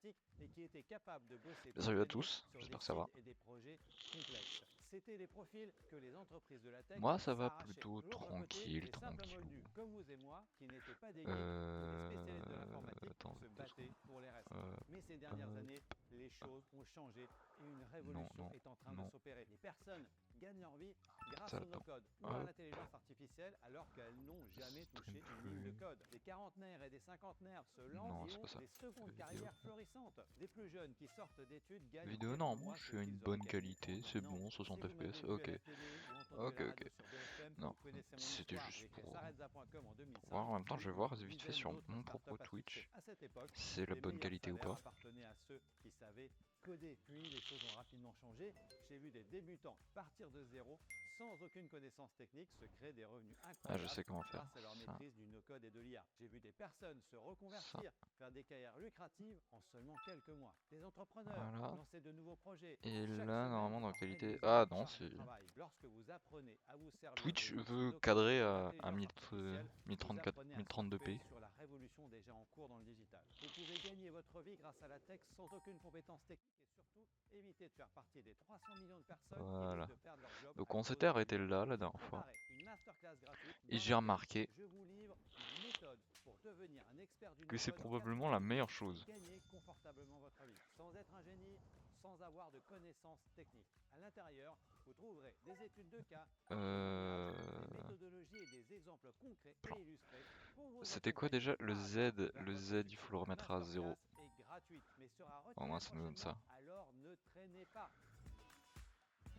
informatique et qui étaient capables de bosser Salut à toute l'année tous, sur j'espère des que ça va. sites et des projets complexes. C'étaient des profils que les entreprises de la tech Moi ça va s'arrachaient. plutôt De l'autre côté, tranquille, les simples tranquille. moldus comme vous et moi, qui n'étaient pas des geeks ou des spécialistes de l'informatique, Attends, se 2 secondes. battaient pour les restes. Mais ces dernières Hop, années, les choses ont changé et une non, révolution non, est en train de non, s'opérer. Les personnes gagnent leur vie grâce ça au attends. no-code ou à Hop, l'intelligence artificielle alors qu'elles n'ont jamais touché stream une ligne de frame. code. Des quarantenaires et des cinquantenaires se lancent Non, et c'est pas ont ça. des secondes Vidéo. carrières florissantes. Des plus jeunes qui sortent d'études gagnent en Vidéo, quelques normalement mois je ce suis à une qu'ils auraient bonne gagné qualité, en c'est un an. bon, Si 60 vous m'avez fps, vu à ok. la télé ou entendu à Ok, la ok. radio sur BFM, Non, vous connaissez mon c'était histoire. juste J'ai créé pour Sarreza.com en voir. 2005 En même temps, et je vais une voir vite fait dizaine sur d'autres mon startups propre à succès. Twitch. À cette époque, C'est la les bonne meilleurs qualité ou salaires pas. appartenaient à ceux qui savaient coder. Puis les choses ont rapidement changé. J'ai vu des débutants partir de zéro sans aucune connaissance technique se créer des revenus Ah, je incroyables sais comment faire. grâce à leur Ça, maîtrise du no-code et de l'IA. J'ai vu des personnes se ça, reconvertir, faire des carrières lucratives en seulement quelques mois. Des entrepreneurs voilà. lancer de nouveaux projets Et chaque là, semaine normalement dans en qualité... réduisant Ah leur non, charge de c'est... travail. Lorsque vous apprenez à vous servir Twitch des outils veut no-code cadrer ou à d'intelligence 1000, artificielle, vous 1034, apprenez à 1032p. surfer sur la révolution déjà en cours dans le digital. Vous pouvez gagner votre vie grâce à la tech sans aucune compétence technique et surtout éviter de faire partie des 300 millions de personnes qui risquent Voilà. de perdre leur job Donc à on cause s'était du arrêté no-code. là la J'ai dernière fois. préparé une masterclass gratuite Et dans j'ai laquelle remarqué je vous livre ma méthode pour devenir un expert du que c'est no-code en 4 probablement la minutes meilleure et chose. gagner confortablement votre vie, sans être un génie, sans avoir de connaissances techniques. À l'intérieur, vous trouverez des études de cas, des témoignages, des méthodologies et des exemples concrets et illustrés pour vous C'était quoi déjà accompagner le pas à Z? pas vers Le votre Z, il succès. faut le La remettre à 0. masterclass est gratuite mais sera Au retirée moins ça nous donne prochainement, ça. alors ne traînez pas.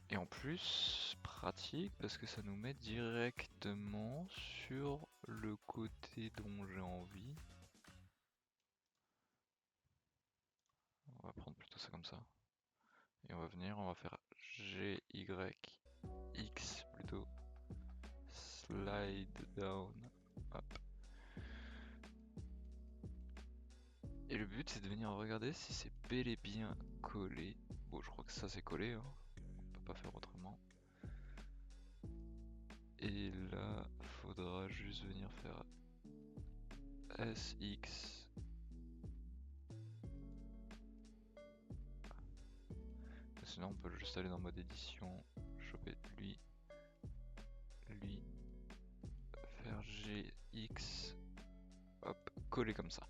Et en plus, pratique parce que ça nous met directement sur le côté dont j'ai envie. On va prendre plutôt ça comme ça. Et on va venir, on va faire G, Y, X plutôt. Slide down. Hop. Et le but c'est de venir regarder si c'est bel et bien collé. Bon, je crois que ça c'est collé, hein. On peut pas faire autrement. Et là, faudra juste venir faire SX. Sinon, on peut juste aller dans mode édition, choper lui, faire GX, hop, coller comme ça.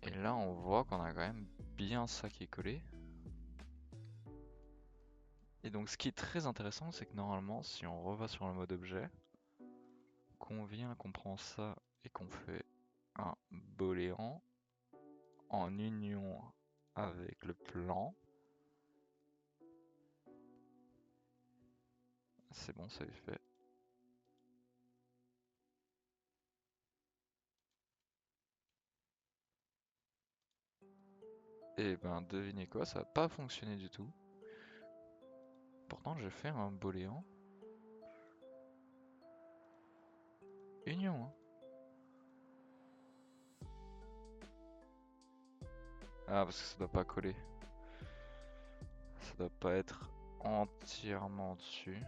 Et là, on voit qu'on a quand même bien ça qui est collé. Et donc, ce qui est très intéressant, c'est que normalement, si on reva sur le mode objet, qu'on vient, qu'on prend ça et qu'on fait un boléant en union avec le plan, c'est bon, ça est fait. Et ben, devinez quoi, ça n'a pas fonctionné du tout. Pourtant, j'ai fait un boléant union, hein. Ah, parce que ça doit pas coller. Ça doit pas être entièrement dessus.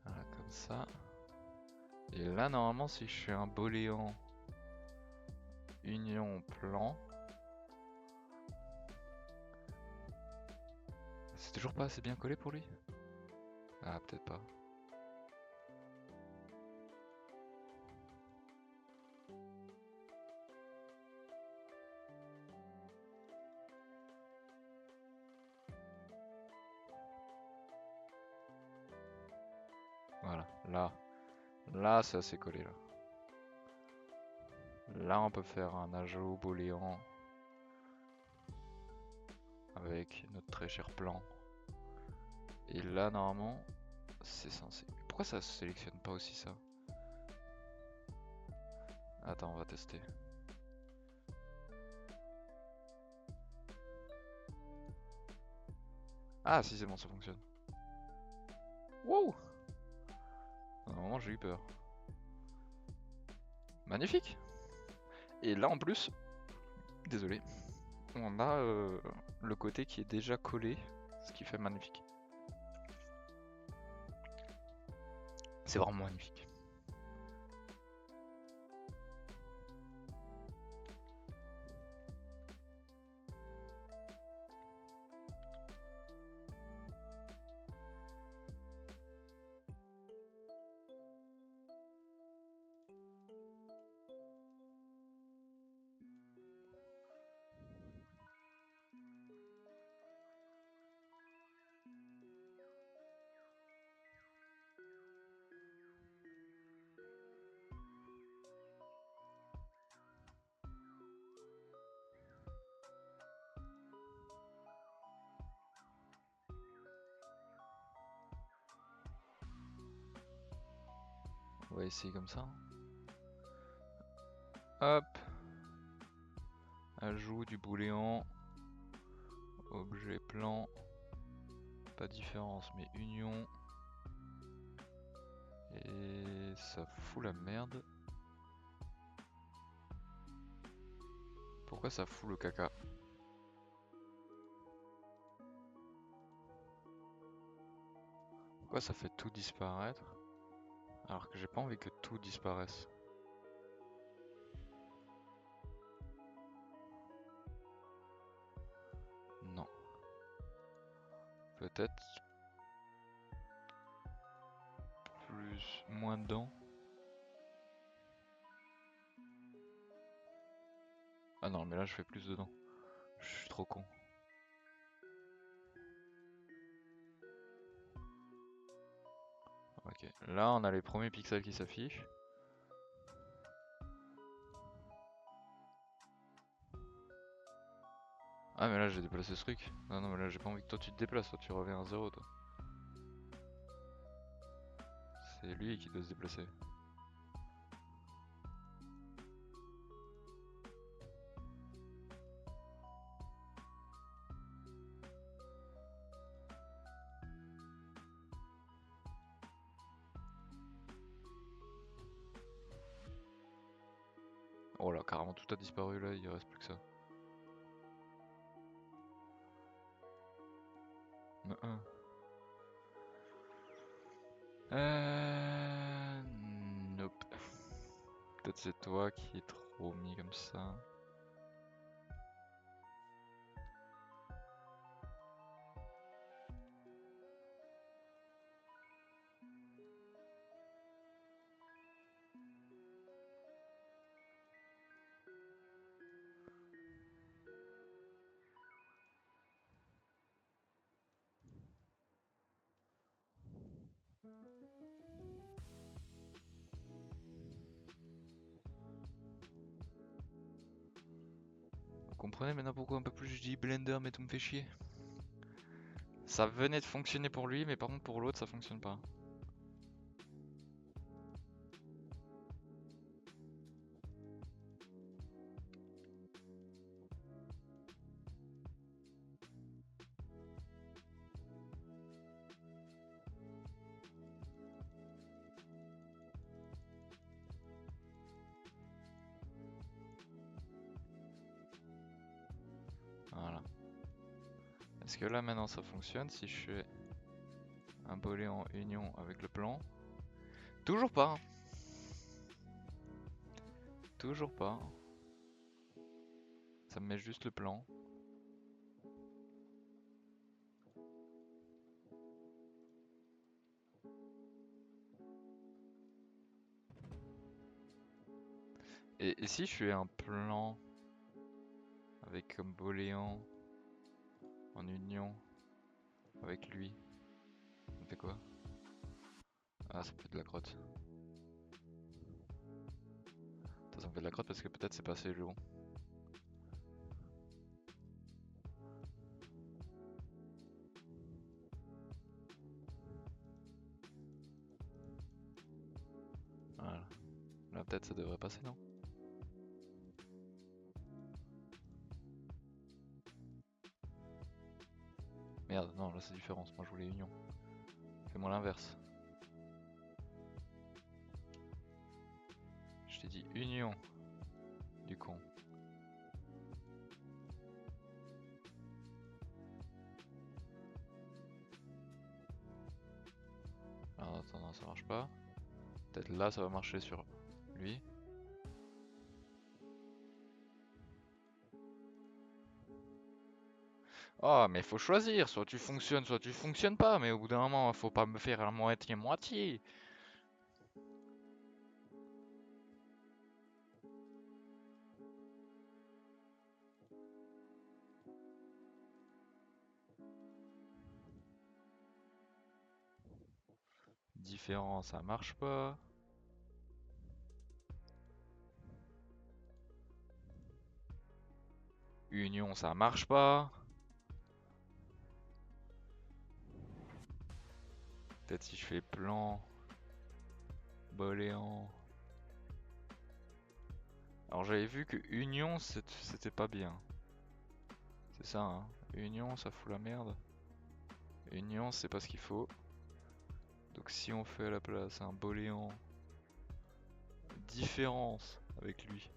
Voilà, comme ça. Et là, normalement, si je fais un boléant union plan, c'est toujours pas assez bien collé pour lui? Ah, peut-être pas. Voilà, là c'est assez collé là. Là on peut faire un ajout booléan avec notre très cher plan. Et là normalement c'est censé. Pourquoi ça se sélectionne pas aussi ça? Attends, on va tester. Ah si c'est bon, ça fonctionne. Wow! À un moment j'ai eu peur. Magnifique! Et là en plus, désolé, on a le côté qui est déjà collé, ce qui fait magnifique. C'est vraiment magnifique. On va essayer comme ça. Hop. Ajout du booléan. Objet plan. Pas différence mais union. Et ça fout la merde. Pourquoi ça fout le caca? Pourquoi ça fait tout disparaître? Alors que j'ai pas envie que tout disparaisse. Non. Peut-être plus, moins dedans. Ah non, mais là je fais plus dedans. Je suis trop con. Ok, là on a les premiers pixels qui s'affichent. Ah mais là j'ai déplacé ce truc. Non non mais là j'ai pas envie que toi tu te déplaces, toi tu reviens à 0 toi. C'est lui qui doit se déplacer. Oh là carrément tout a disparu là, il reste plus que ça. Nope. Peut-être c'est toi qui est trop mis comme ça. Vous comprenez maintenant pourquoi un peu plus je dis Blender mais tout me fait chier. Ça venait de fonctionner pour lui mais par contre pour l'autre ça fonctionne pas. Voilà. Est-ce que là maintenant ça fonctionne si je fais un bolet en union avec le plan? Toujours pas. Toujours pas. Ça me met juste le plan. Et si je fais un plan avec comme boléant en union avec lui, ça me fait quoi? Ah ça me fait de la crotte. Ça me fait de la crotte parce que peut-être c'est pas assez long. Voilà. Là peut-être ça devrait passer non? Mais Merde, non, là c'est différence. Moi je voulais union. Fais-moi l'inverse. Je t'ai dit union. Du con. Alors attends, non, ça marche pas. Peut-être là ça va marcher sur lui. Ah, mais faut choisir, soit tu fonctionnes pas, mais au bout d'un moment, faut pas me faire la moitié-moitié. Différent, ça marche pas. Union, ça marche pas. Peut-être si je fais plan, boléant. Alors j'avais vu que union, c'était pas bien. C'est ça, hein. Union, ça fout la merde. Union, c'est pas ce qu'il faut. Donc si on fait à la place un boléant, différence avec lui,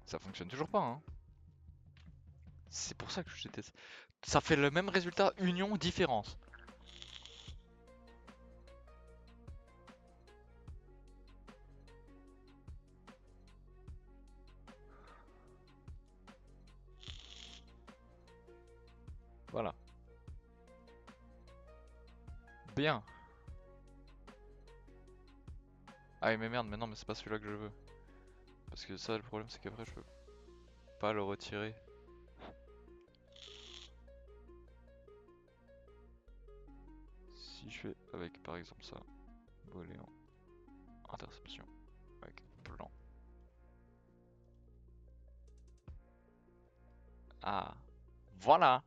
ça fonctionne toujours pas, hein. C'est pour ça que je déteste. Ça fait le même résultat, union, différence. Voilà. Bien. Ah oui, mais merde, mais non, mais c'est pas celui-là que je veux. Parce que ça, le problème, c'est qu'après, je peux pas le retirer. Si je fais avec, par exemple, ça, boléant, interception, avec plan. Ah, voilà.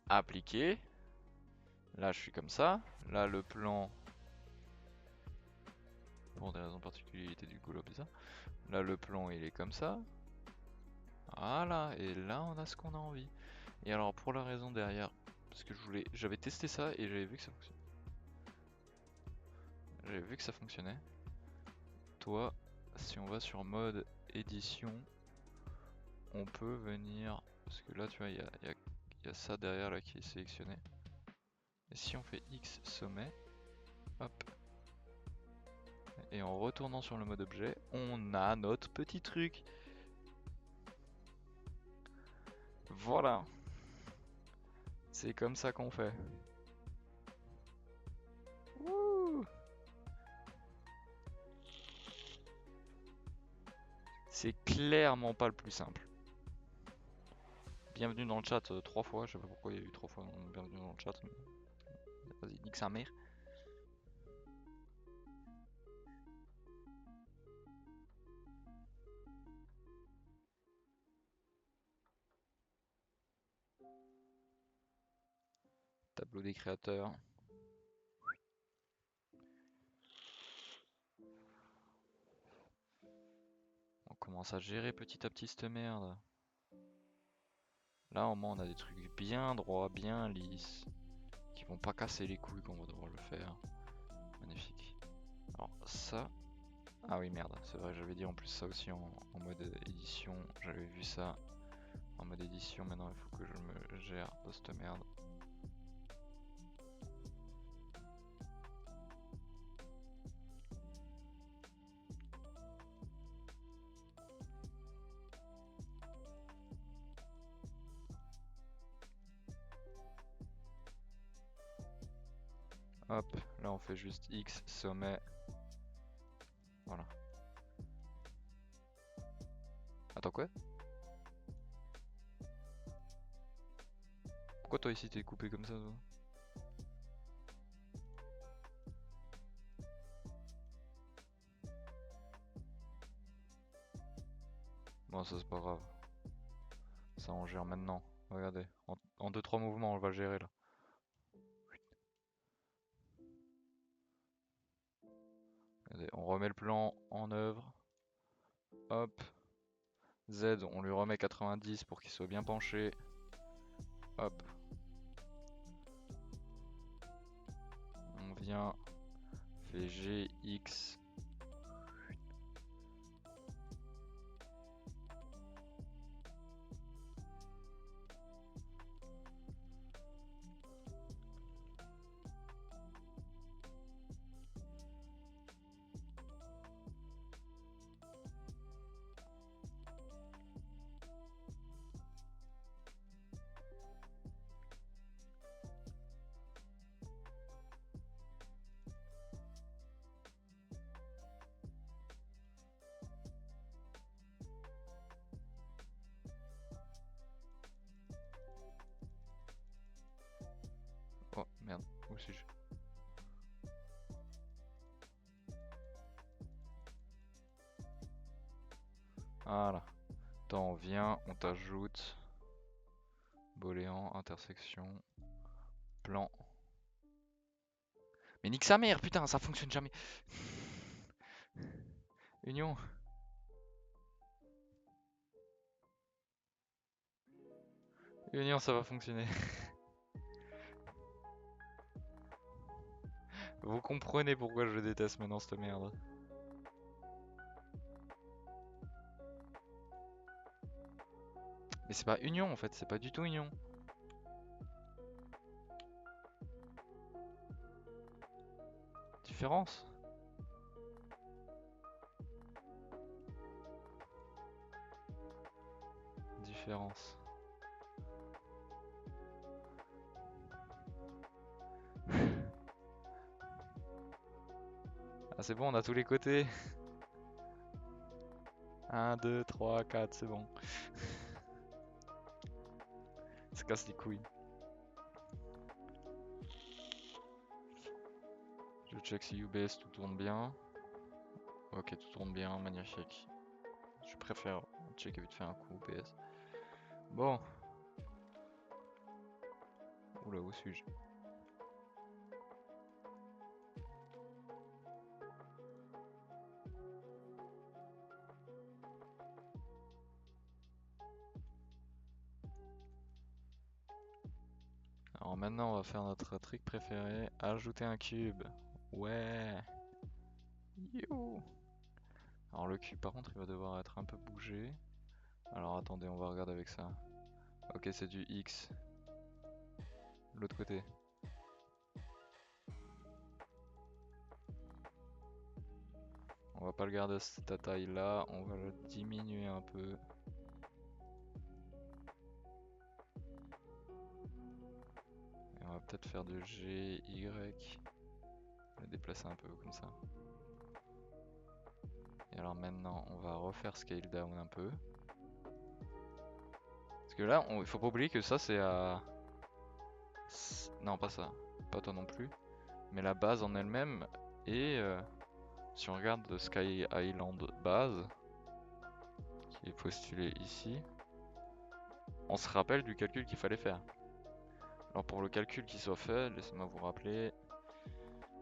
Appliquer. Là, je suis comme ça. Là, le plan, pour des raisons particulières, il était du coup là, bizarre. Là, le plan, il est comme ça. Voilà, et là, on a ce qu'on a envie. Et alors, pour la raison derrière, parce que j'avais testé ça et j'avais vu que ça fonctionnait. J'avais vu que ça fonctionnait. Toi, si on va sur mode édition, on peut venir, parce que là, tu vois, il y a ça derrière là qui est sélectionné. Et si on fait X sommet, hop, et en retournant sur le mode objet, on a notre petit truc. Voilà. C'est comme ça qu'on fait. Wouh! C'est clairement pas le plus simple. Bienvenue dans le chat 3 fois, je sais pas pourquoi il y a eu 3 fois bienvenue dans le chat. Vas-y, nique sa mère. Tableau des créateurs. On commence à gérer petit à petit cette merde. Là au moins on a des trucs bien droits, bien lisses, qui vont pas casser les couilles qu'on va devoir le faire. Magnifique. Alors ça... Ah oui merde, c'est vrai, j'avais dit en plus ça aussi en mode édition. J'avais vu ça en mode édition, maintenant il faut que je me gère de cette merde. Hop, là on fait juste X sommet. Voilà. Attends quoi? Pourquoi toi ici t'es coupé comme ça toi? Bon ça c'est pas grave. Ça on gère maintenant. Regardez, en 2-3 mouvements on va le gérer là. Regardez, on remet le plan en œuvre. Hop. Z, on lui remet 90 pour qu'il soit bien penché. Hop. On vient, fait G, X. Oh merde, où suis-je? Voilà. Attends, on vient, on t'ajoute. Boléan, intersection, plan. Mais nique sa mère, putain, ça fonctionne jamais. Union. Union, ça va fonctionner. Vous comprenez pourquoi je déteste maintenant cette merde. Mais c'est pas Union en fait, c'est pas du tout Union. Différence. Différence. Ah c'est bon, on a tous les côtés. 1, 2, 3, 4, c'est bon. Ça casse les couilles. Je check si UBS tout tourne bien. Ok, tout tourne bien, magnifique. Je préfère checker vite fait un coup UBS. Bon. Oula, où suis-je? Alors maintenant on va faire notre trick préféré, ajouter un cube. Ouais. You. Alors le cube par contre il va devoir être un peu bougé. Alors attendez, on va regarder avec ça. Ok, c'est du X. L'autre côté. On va pas le garder à cette taille là, on va le diminuer un peu. Et on va peut-être faire de G, Y. Le déplacer un peu comme ça. Et alors maintenant on va refaire scale down un peu. Parce que là, il faut pas oublier que ça c'est à... Non pas ça, pas toi non plus. Mais la base en elle-même est... si on regarde le Sky Island base, qui est postulé ici, on se rappelle du calcul qu'il fallait faire. Alors pour le calcul qui soit fait, laissez-moi vous rappeler,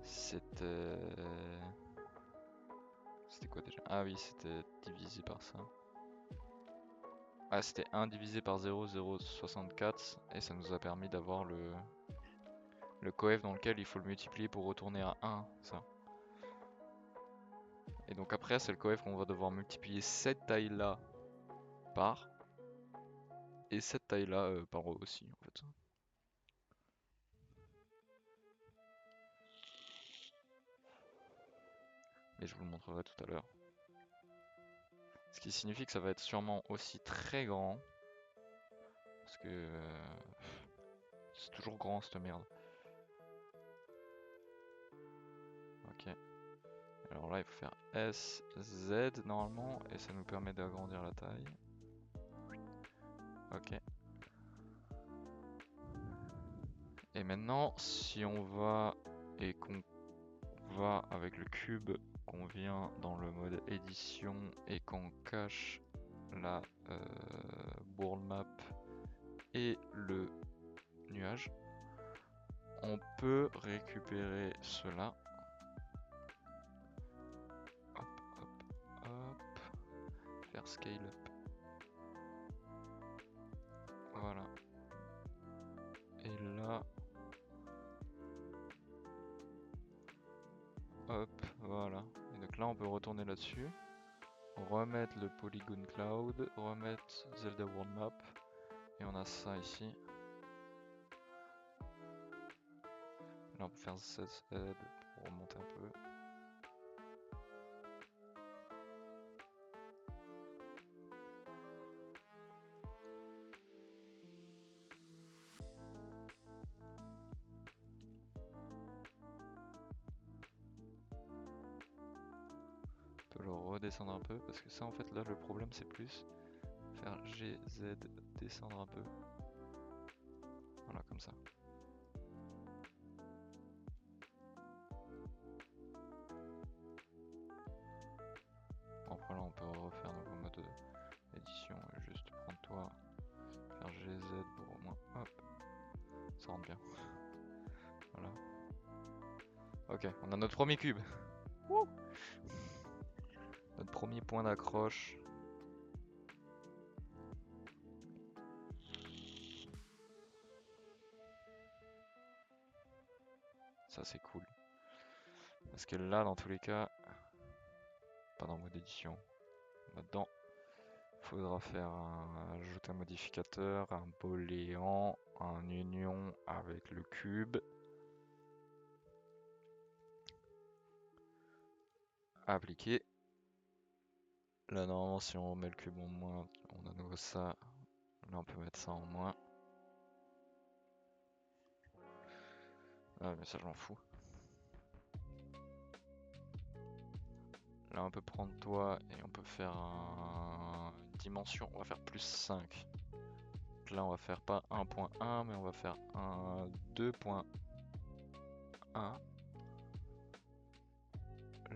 c'était... C'était quoi déjà? Ah oui, c'était divisé par ça. Ah, c'était 1 divisé par 0,064 et ça nous a permis d'avoir le coef dans lequel il faut le multiplier pour retourner à 1, ça. Et donc après, c'est le coef qu'on va devoir multiplier cette taille-là par, et cette taille-là par aussi, en fait. Et je vous le montrerai tout à l'heure. Ce qui signifie que ça va être sûrement aussi très grand. Parce que c'est toujours grand cette merde. Ok. Alors là il faut faire S, Z normalement. Et ça nous permet d'agrandir la taille. Ok. Et maintenant si on va et qu'on va avec le cube, qu'on vient dans le mode édition et qu'on cache la world map et le nuage, on peut récupérer cela. Hop, hop, hop. Faire scale up. peut retourner là-dessus, remettre le Polygon Cloud, remettre Zelda World Map, et on a ça ici. Là on peut faire ZZ pour remonter un peu. On peut le redescendre un peu, parce que ça en fait là le problème c'est plus faire GZ descendre un peu. Voilà, comme ça. Après là on peut refaire donc en mode édition et juste prendre toi, faire GZ pour au moins, hop, ça rentre bien. Voilà. Ok, on a notre premier cube. Wouh, notre premier point d'accroche. Ça c'est cool. Parce que là dans tous les cas, pas dans le mode édition, là-dedans, faudra faire ajouter un modificateur, un booléen, un union avec le cube. Appliquer. Là normalement si on remet le cube en moins, on a à nouveau ça. Là on peut mettre ça en moins. Ah mais ça je m'en fous. Là on peut prendre toi et on peut faire une dimension, on va faire plus 5. Donc là on va faire pas 1.1 mais on va faire un 2.1.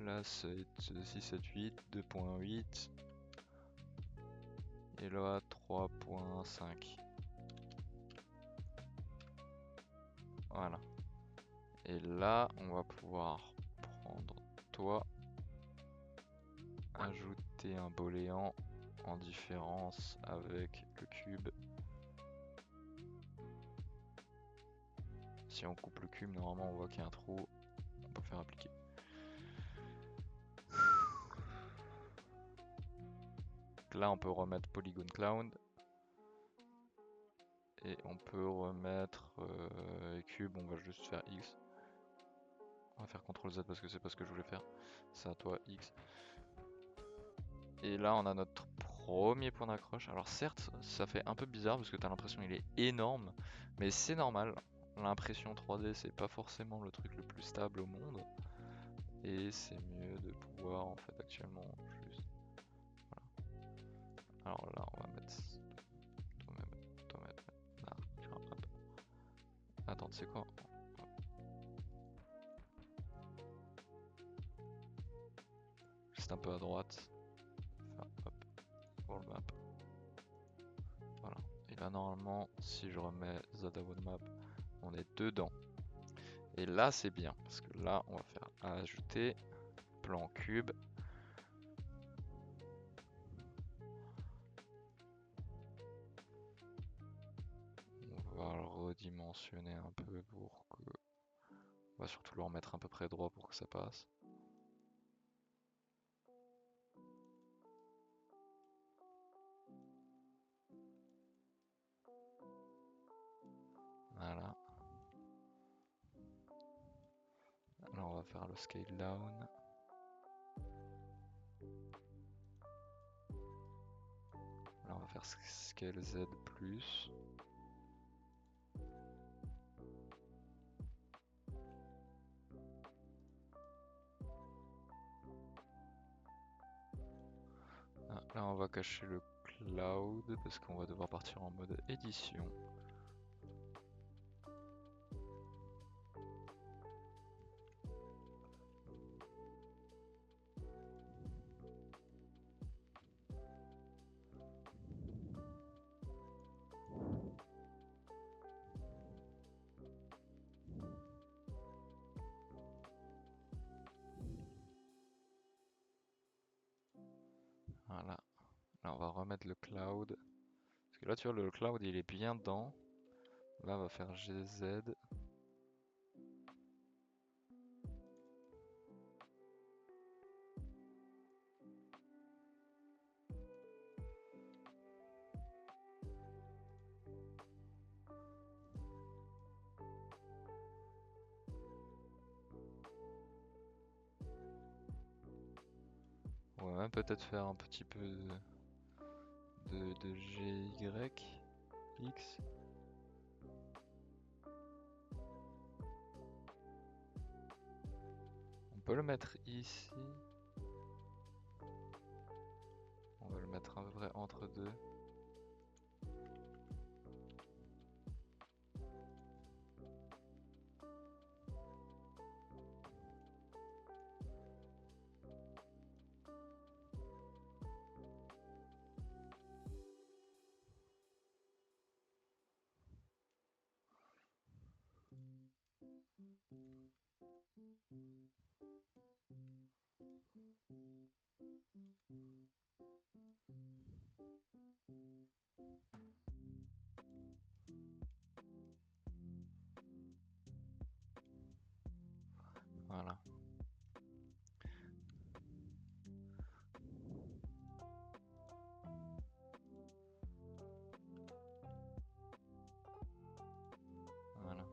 Là c'est 6, 7, 8, 2.8. Et là 3.5. Voilà. Et là on va pouvoir prendre toi, ajouter un booléen en différence avec le cube. Si on coupe le cube, normalement on voit qu'il y a un trou, on peut faire appliquer. Là on peut remettre Polygon Cloud. Et on peut remettre cube, on va juste faire X. On va faire CTRL Z parce que c'est pas ce que je voulais faire. C'est à toi X. Et là on a notre premier point d'accroche. Alors certes ça fait un peu bizarre parce que t'as l'impression qu'il est énorme, mais c'est normal. L'impression 3D c'est pas forcément le truc le plus stable au monde. Et c'est mieux de pouvoir en fait actuellement juste. Voilà. Alors là on va mettre. Toi-même. Là, tu vois, hop. Attends, c'est quoi? Juste un peu à droite. Enfin, hop. World map. Voilà. Et là normalement si je remets Zelda World Map, on est dedans. Et là c'est bien parce que là on va faire ajouter plan cube. On va le redimensionner un peu pour que... On va surtout le remettre à peu près droit pour que ça passe. Voilà. Là on va faire le scale down. Là on va faire scale Z+. Ah, là on va cacher le cloud parce qu'on va devoir partir en mode édition. Voilà. Là on va remettre le cloud. Parce que là tu vois le cloud il est bien dedans. Là on va faire GZ. On va même peut-être faire un petit peu de GY, X. On peut le mettre ici. On va le mettre à peu près entre deux. Voilà. Voilà.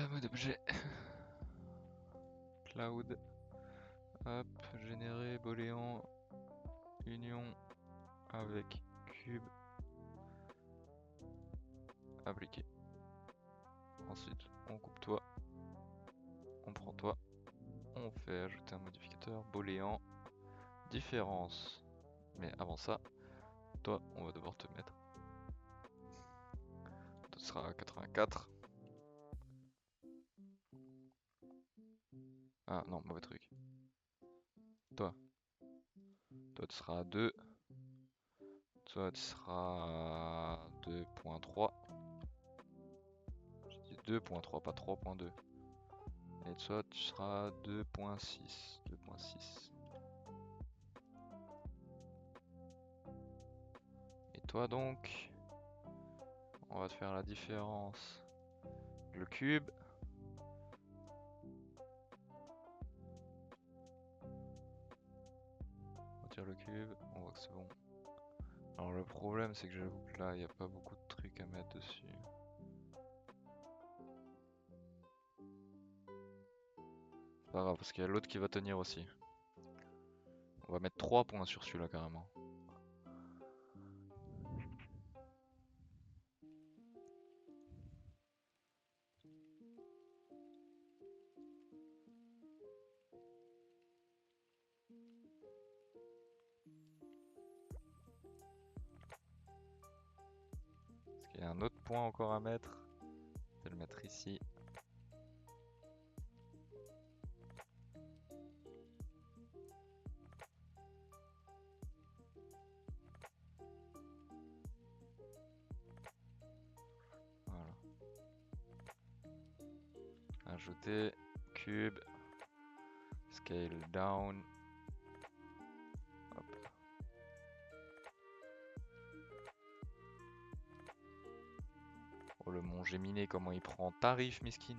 Mode objet. Cloud. Hop, générer booléen union avec cube. Appliqué. Ensuite, on coupe toi. On prend toi. On fait ajouter un modificateur booléen différence. Mais avant ça, toi, on va devoir te mettre. Toi, tu seras à 84. Ah non, mauvais truc. Toi. Toi, tu seras à 2. Toi, tu seras à 2.3. J'ai dit 2.3, pas 3.2. Et toi, tu seras à 2.6. 2.6. Et toi donc, on va te faire la différence. Le cube. On retire le cube, on voit que c'est bon. Alors le problème c'est que j'avoue que là il n'y a pas beaucoup de trucs à mettre dessus. C'est pas grave parce qu'il y a l'autre qui va tenir aussi. On va mettre 3 points sur celui-là carrément. Parce qu'il y a un autre point encore à mettre. Je vais le mettre ici. Voilà. Ajouter cube, scale down. Hop. Oh le mon Géminé, comment il prend tarif miskin.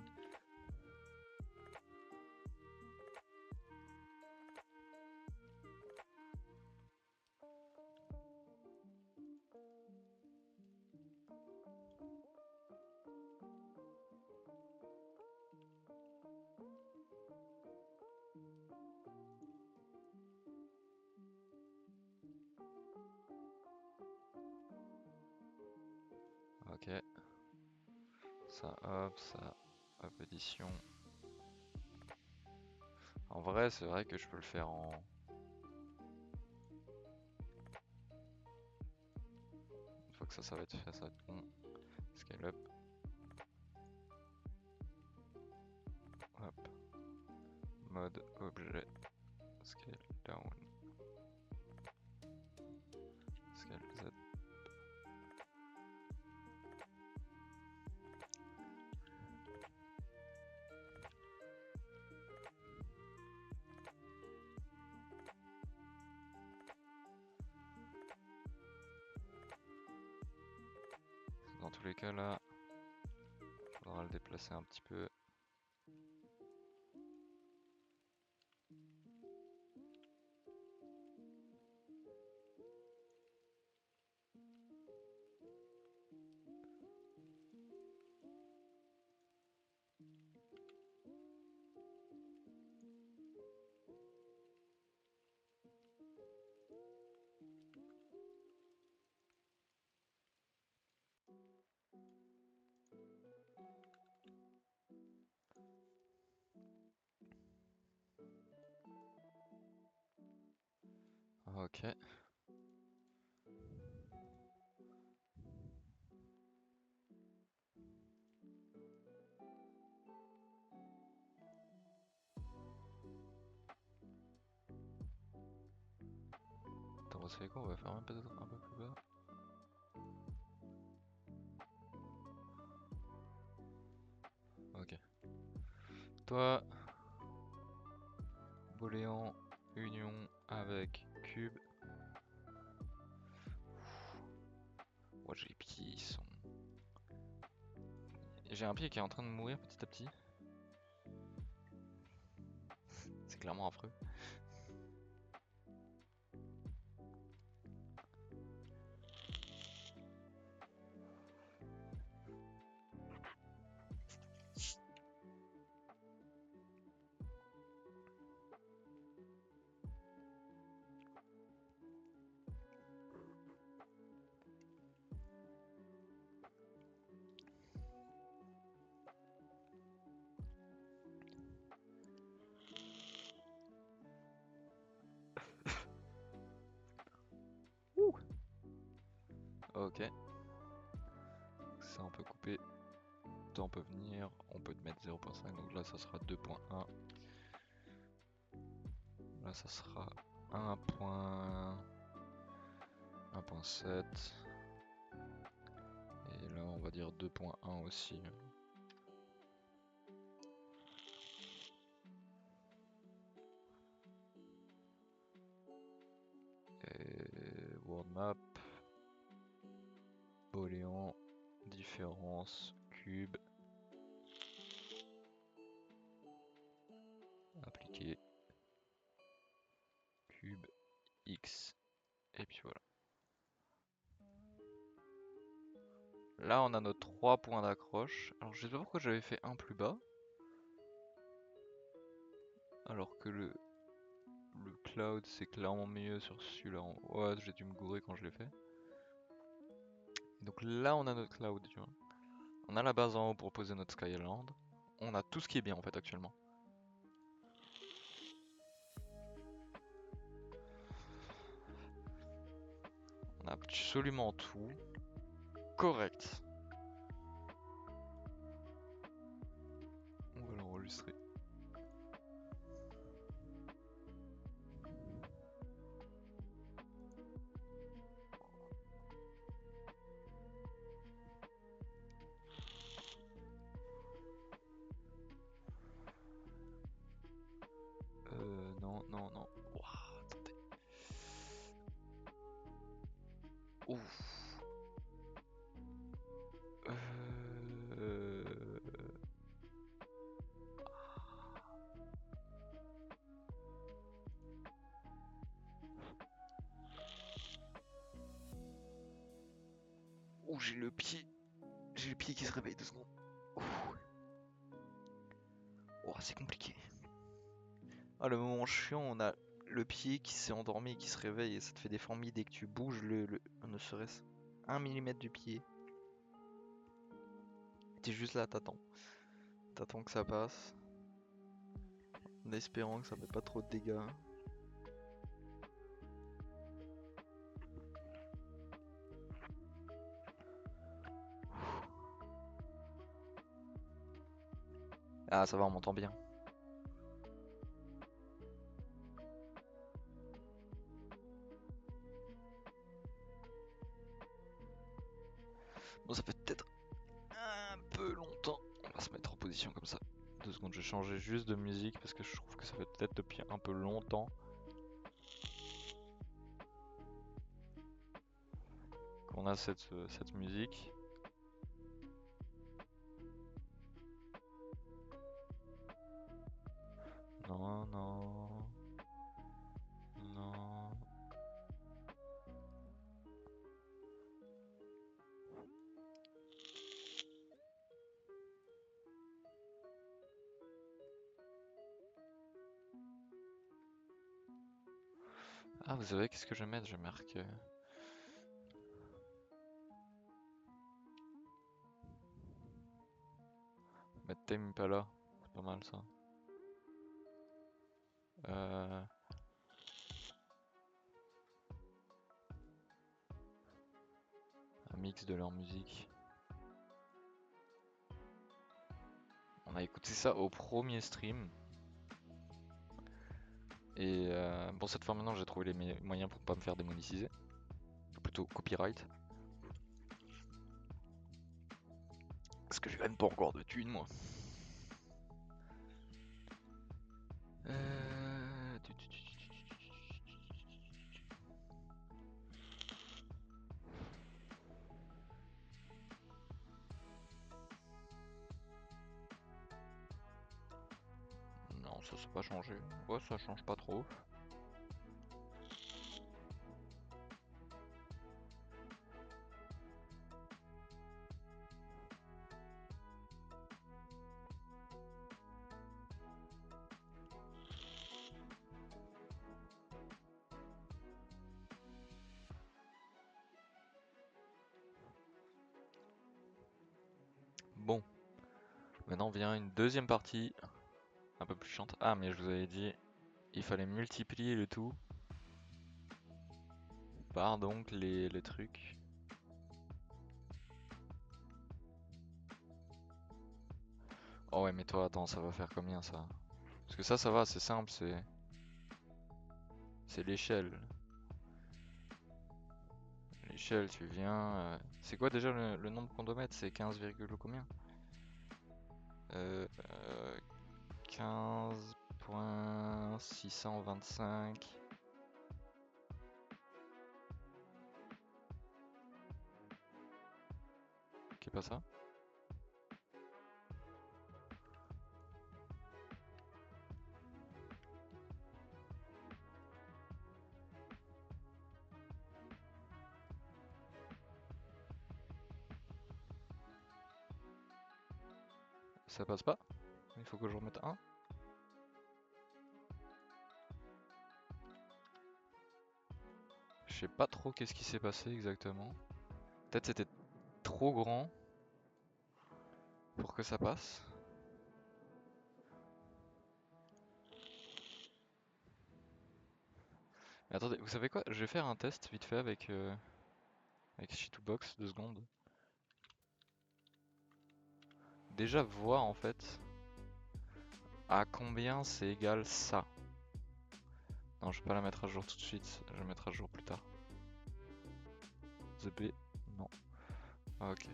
Ok. Ça hop, édition. En vrai, c'est vrai que je peux le faire en... Une fois que ça va être fait, ça va être bon. Scale up. Hop. Mode objet. Scale down. Scale Z. Dans tous les cas là, faudra le déplacer un petit peu. Ok. Attends, vous savez quoi, on va faire même peut-être un peu plus bas. Ok. Toi, Boléan, union avec cube. Moi j'ai les pieds, ils sont... J'ai un pied qui est en train de mourir petit à petit. C'est clairement affreux. Ok. Ça on peut couper. Toi on peut venir. On peut te mettre 0.5. Donc là ça sera 2.1. Là ça sera 1.7. Et là on va dire 2.1 aussi. Et world map. Boléan. Différence. Cube. Appliquer. Cube. X. Et puis voilà. Là on a nos 3 points d'accroche. Alors je sais pas pourquoi j'avais fait un plus bas. Alors que le cloud c'est clairement mieux sur celui-là. Ouais, j'ai dû me gourer quand je l'ai fait. Donc là on a notre cloud, tu vois. On a la base en haut pour poser notre Sky Island. On a tout ce qui est bien en fait actuellement. On a absolument tout. Correct. On va l'enregistrer. Non, non, non. Ouah, attendez. Ouf. Ouh, j'ai le pied. J'ai le pied qui se réveille 2 secondes. Oh, c'est compliqué. Ah, le moment chiant, on a le pied qui s'est endormi et qui se réveille et ça te fait des fourmis dès que tu bouges ne serait-ce 1 millimètre du pied. T'es juste là, t'attends. T'attends que ça passe. En espérant que ça fait pas trop de dégâts. Ah, ça va, on m'entend bien. Bon, ça fait peut-être un peu longtemps. On va se mettre en position comme ça. 2 secondes, je vais changer juste de musique parce que je trouve que ça fait peut-être depuis un peu longtemps qu'on a cette musique. non. Non. Ah, vous savez qu'est-ce que je vais mettre? Je vais marquer. Mettre Tame Impala, c'est pas mal ça. Un mix de leur musique. On a écouté ça au premier stream. Et bon, cette fois maintenant j'ai trouvé les moyens pour pas me faire démonétiser. Plutôt copyright. Parce que je gagne pas encore de thunes moi. Non, ça c'est pas changé. Ouais, ça change pas trop. Bon, maintenant vient une deuxième partie, un peu plus chiante. Ah, mais je vous avais dit, il fallait multiplier le tout par donc les trucs. Oh ouais, mais toi, attends, ça va faire combien ça? Parce que ça va, c'est simple, c'est l'échelle. L'échelle, tu viens. C'est quoi déjà le nombre qu'on doit mettre? C'est 15, combien? 15.625. Qui est pas ça? Ça passe pas? Il faut que je remette un. Je sais pas trop qu'est-ce qui s'est passé exactement. Peut-être c'était trop grand pour que ça passe. Mais attendez, vous savez quoi? Je vais faire un test vite fait avec Shitbox, 2 secondes. Déjà voir en fait à combien c'est égal ça. Non, je vais pas la mettre à jour tout de suite, je vais la mettre à jour plus tard. The B, non. Ok.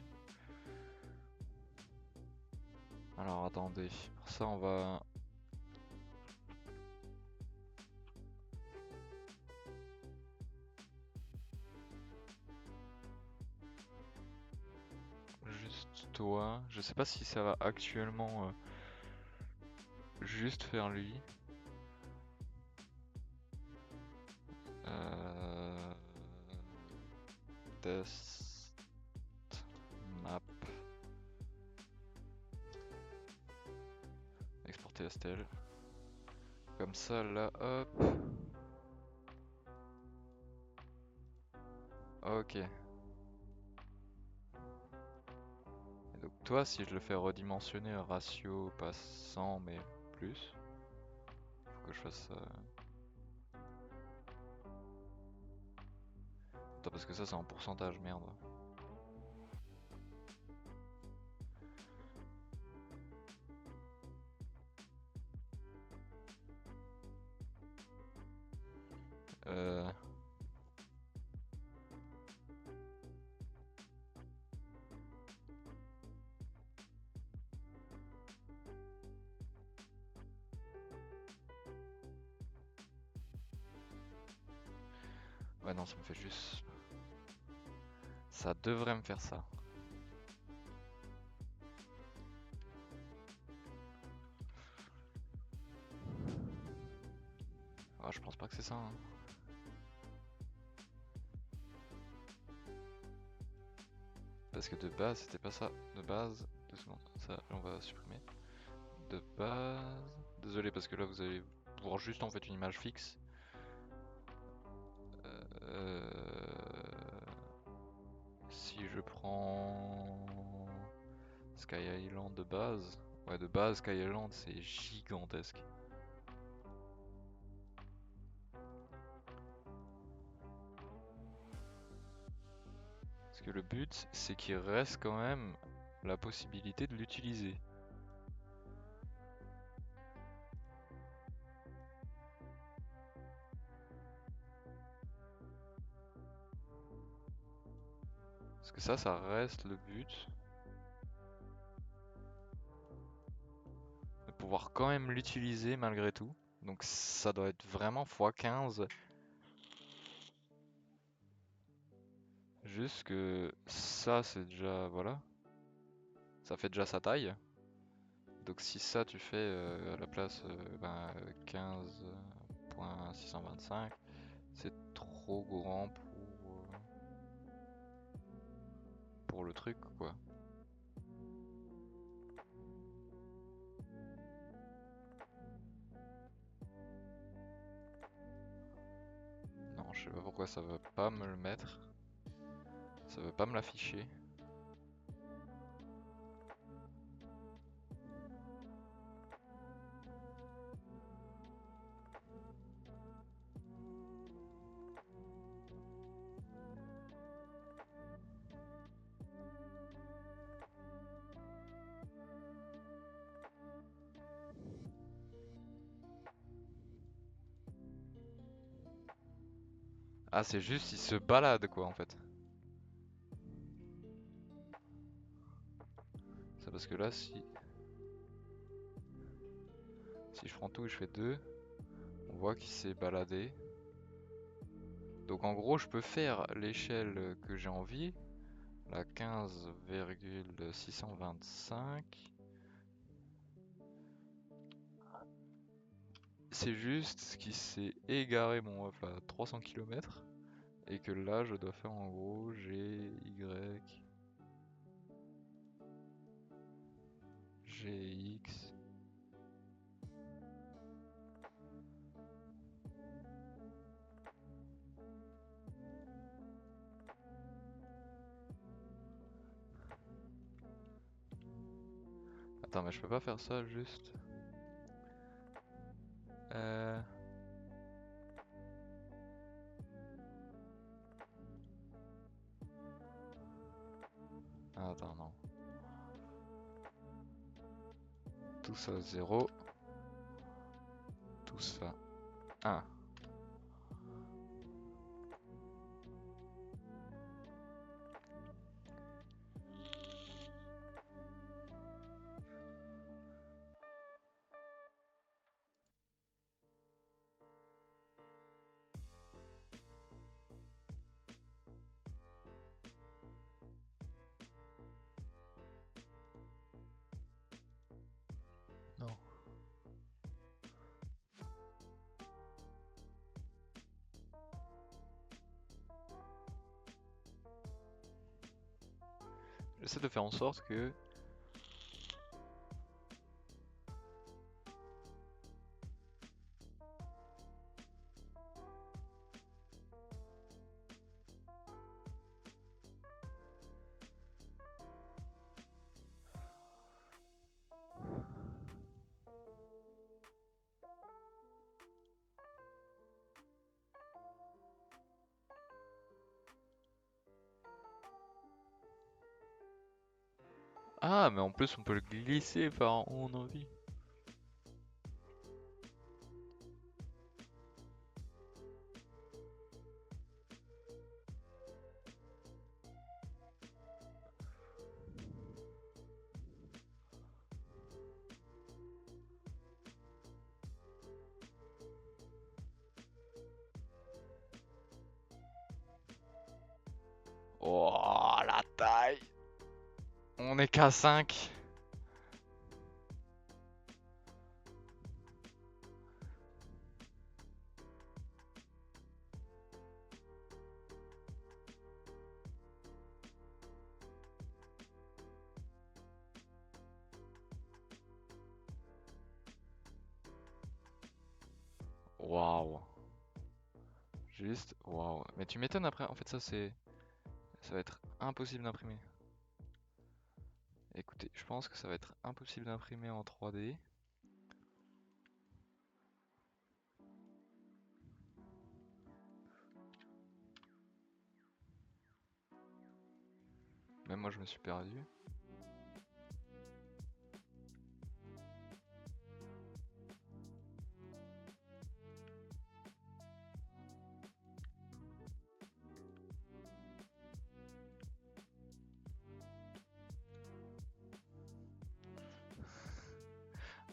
Alors attendez, pour ça on va... Juste toi, je sais pas si ça va actuellement juste faire lui. Test map. Exporter STL. Comme ça là, hop. Ok. Et donc toi, si je le fais redimensionner ratio pas 100 mais plus, faut que je fasse ça. Attends, parce que ça c'est en pourcentage, merde. Ouais non, ça me fait juste... Ça devrait me faire ça. c'est ça. Hein. Parce que de base, c'était pas ça. De base, 2 secondes, ça, on va supprimer. De base... Désolé, parce que là, vous allez voir juste en fait une image fixe. Si je prends Sky Island de base, ouais, de base Sky Island c'est gigantesque. Parce que le but c'est qu'il reste quand même la possibilité de l'utiliser. Parce que ça reste le but. De pouvoir quand même l'utiliser malgré tout. Donc ça doit être vraiment x15. Juste que ça c'est déjà, voilà. Ça fait déjà sa taille. Donc si ça tu fais à la place 15.625, c'est trop grand pour le truc quoi. Non, je sais pas pourquoi ça veut pas me le mettre. Ça veut pas me l'afficher. Ah, c'est juste, il se balade quoi en fait. C'est parce que là, si je prends tout et je fais 2, on voit qu'il s'est baladé. Donc en gros, je peux faire l'échelle que j'ai envie, la 15,625. C'est juste qu'il s'est égaré mon ref à 300 km et que là je dois faire en gros G, Y, G, X. Attends, mais je peux pas faire ça juste. Ah, attends, non. Tout ça 0. Tout ça 1. Non. J'essaie de faire en sorte que... Ah, mais en plus on peut le glisser par où on a envie. Oh, la taille! On est qu'à 5. Waouh. Juste, waouh. Mais tu m'étonnes après, en fait ça va être impossible d'imprimer. Écoutez, je pense que ça va être impossible d'imprimer en 3D. Même moi je me suis perdu.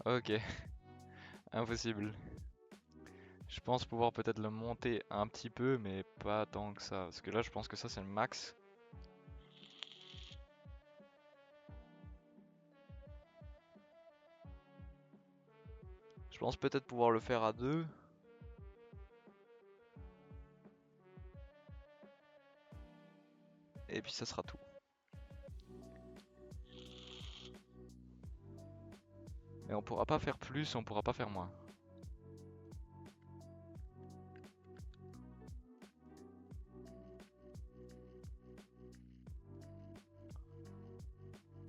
Ok, impossible. Je pense pouvoir peut-être le monter un petit peu, mais pas tant que ça. Parce que là, je pense que ça, c'est le max. Je pense peut-être pouvoir le faire à 2. Et puis ça sera tout. Mais on pourra pas faire plus, on pourra pas faire moins.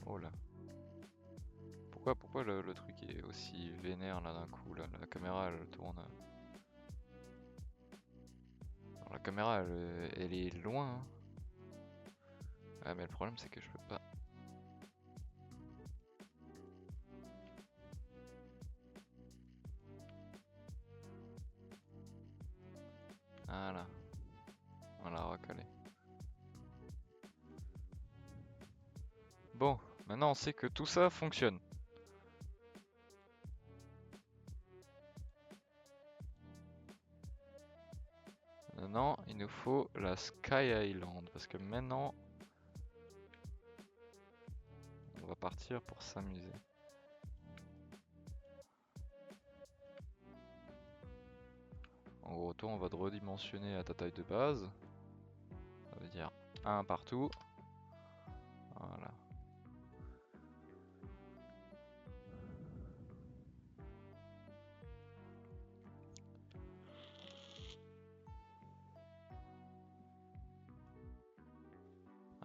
Oh là. Pourquoi le truc est aussi vénère là d'un coup là, la caméra elle tourne. Alors, la caméra elle est loin. Hein. Ah mais le problème c'est que je peux pas. Voilà. On l'a recalé. Bon, maintenant on sait que tout ça fonctionne. Maintenant, il nous faut la Sky Island parce que maintenant, on va partir pour s'amuser. En gros, toi, on va te redimensionner à ta taille de base. Ça veut dire 1 partout. Voilà.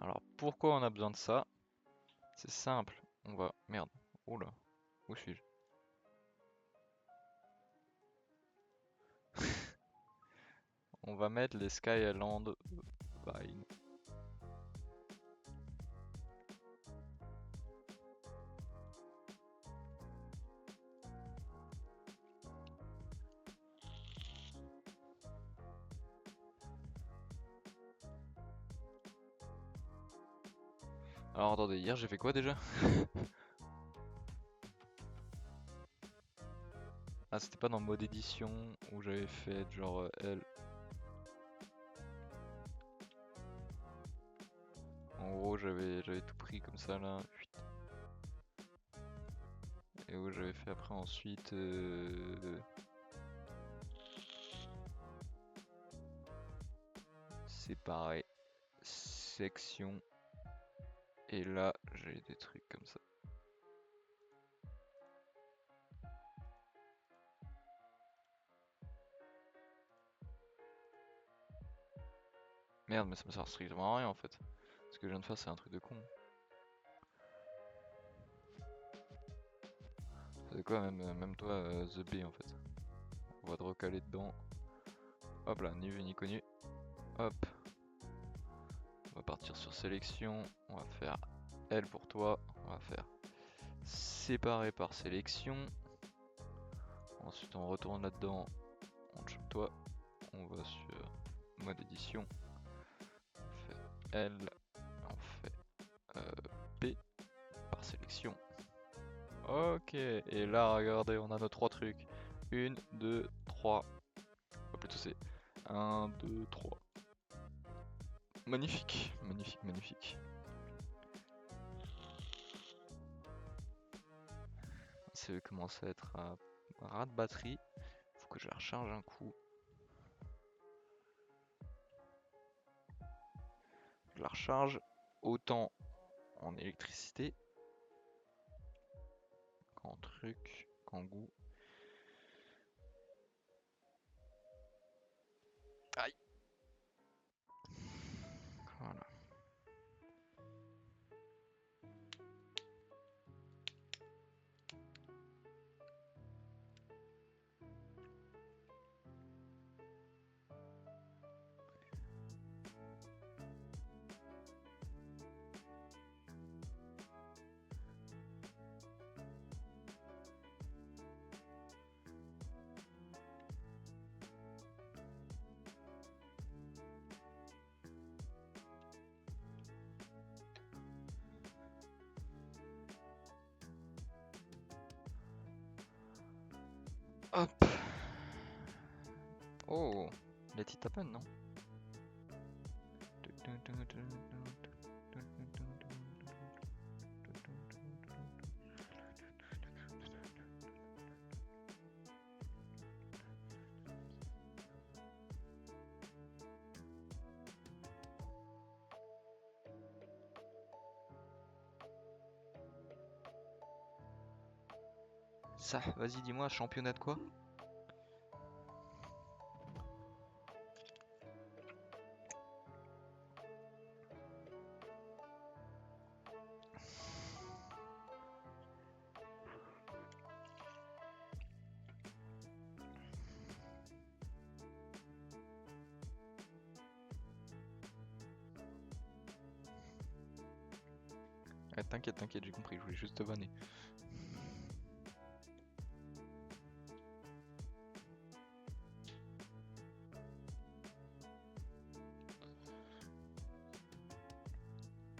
Alors, pourquoi on a besoin de ça? C'est simple. On va... Merde. Oula. Où suis-je? On va mettre les Sky Island Vine. Alors attendez, hier j'ai fait quoi déjà? Ah, c'était pas dans mode édition où j'avais fait genre L. En gros, j'avais tout pris comme ça là. Et où j'avais fait après ensuite séparer section. Et là, j'ai des trucs comme ça. Merde, mais ça me sert strictement à rien en fait. Ce que je viens de faire, c'est un truc de con. C'est quoi, même toi, The B en fait. On va te recaler dedans. Hop là, ni vu ni connu. Hop. On va partir sur sélection. On va faire L pour toi. On va faire séparer par sélection. Ensuite, on retourne là-dedans. On chope toi. On va sur mode édition. On fait L. On fait P par sélection. Ok, et là regardez, on a nos 3 trucs. 1, 2, 3. Enfin, plutôt c'est 1, 2, 3. Magnifique, magnifique, magnifique. Ça commence à être à ras de batterie. Faut que je la recharge un coup. Je la recharge autant en électricité qu'en truc, qu'en goût. Hop. Oh, let it happen, non? Ça, vas-y, dis-moi, championnat de quoi? T'inquiète, t'inquiète, j'ai compris, je voulais juste te vanner.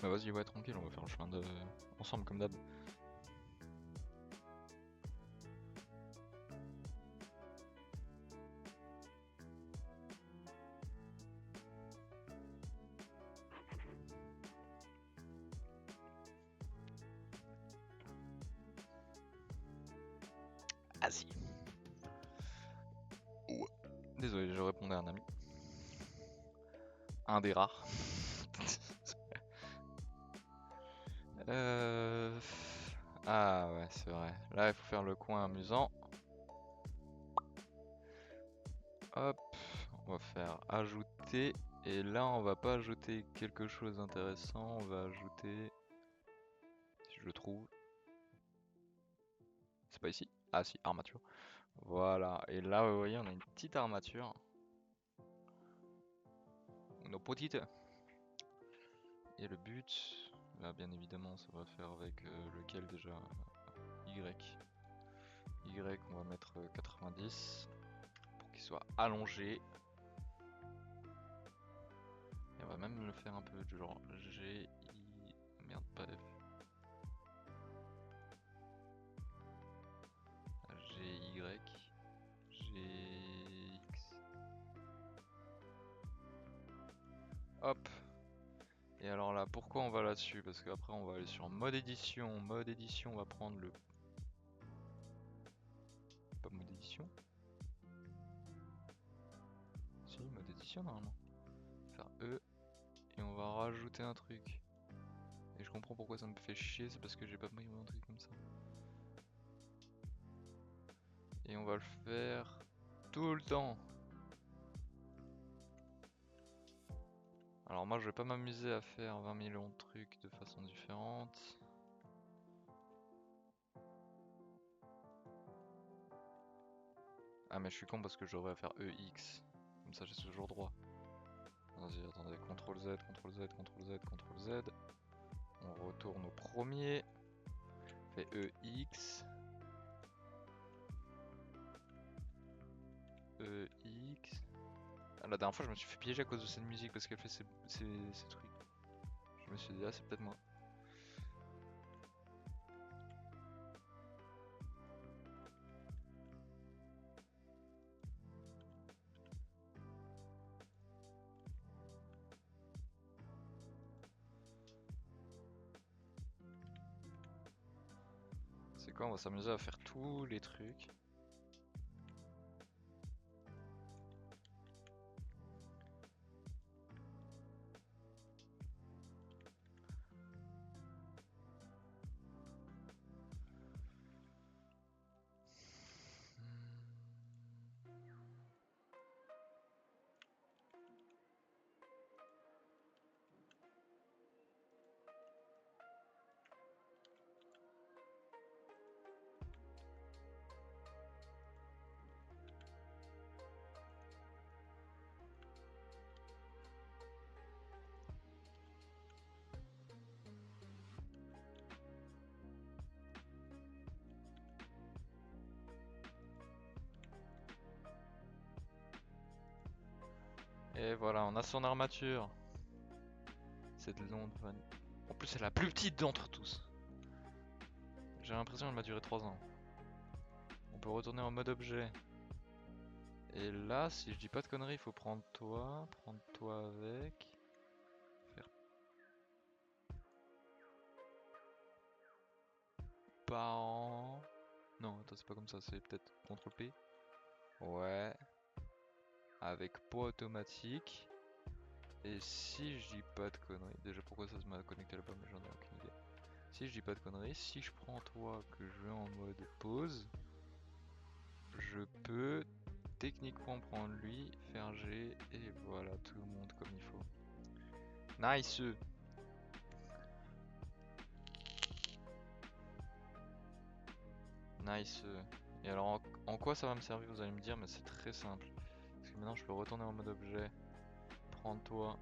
Bah vas-y, ouais, tranquille, on va faire le chemin de... ensemble comme d'hab. Vas-y. Ouais. Désolé, je répondais à un ami. Un des rares. Ah ouais, c'est vrai. Là, il faut faire le coin amusant. Hop, on va faire ajouter. Et là, on va pas ajouter quelque chose d'intéressant. On va ajouter... Si je le trouve. C'est pas ici? Ah si, armature. Voilà. Et là, vous voyez, on a une petite armature. Nos petites. Et le but, là, bien évidemment, ça va faire avec lequel déjà? Y. Y, on va mettre 90 pour qu'il soit allongé. Et on va même le faire un peu du genre G, I, merde, pas F. G, Y, G, X. Hop. Et alors là, pourquoi on va là-dessus? Parce qu'après on va aller sur mode édition. Mode édition, on va prendre le... Pas mode édition? Si, mode édition normalement. Faire E. Et on va rajouter un truc. Et je comprends pourquoi ça me fait chier, c'est parce que j'ai pas mis un truc comme ça. Et on va le faire tout le temps. Alors moi je vais pas m'amuser à faire 20 millions de trucs de façon différente. Ah mais je suis con parce que je devrais faire EX. Comme ça j'ai toujours droit. Vas-y, attendez, CTRL Z, CTRL Z, CTRL Z, CTRL Z. On retourne au premier. Fait EX. EX. Ah, la dernière fois je me suis fait piéger à cause de cette musique parce qu'elle fait ces trucs. Je me suis dit ah c'est peut-être moi. C'est quoi, on va s'amuser à faire tous les trucs. Et voilà, on a son armature. Cette longue vanne. En plus, c'est la plus petite d'entre tous. J'ai l'impression qu'elle m'a duré 3 ans. On peut retourner en mode objet. Et là, si je dis pas de conneries, il faut prendre toi avec. Faire parent. Non, attends, c'est pas comme ça, c'est peut-être CTRL P. Ouais. Avec poids automatique. Et si je dis pas de conneries, déjà pourquoi ça se m'a connecté là-bas, mais j'en ai aucune idée. Si je dis pas de conneries, si je prends toi que je vais en mode pause, je peux techniquement prendre lui, faire G, et voilà, tout le monde comme il faut. Nice! Nice! Et alors en quoi ça va me servir, vous allez me dire, mais c'est très simple. Parce que maintenant je peux retourner en mode objet, prendre toi,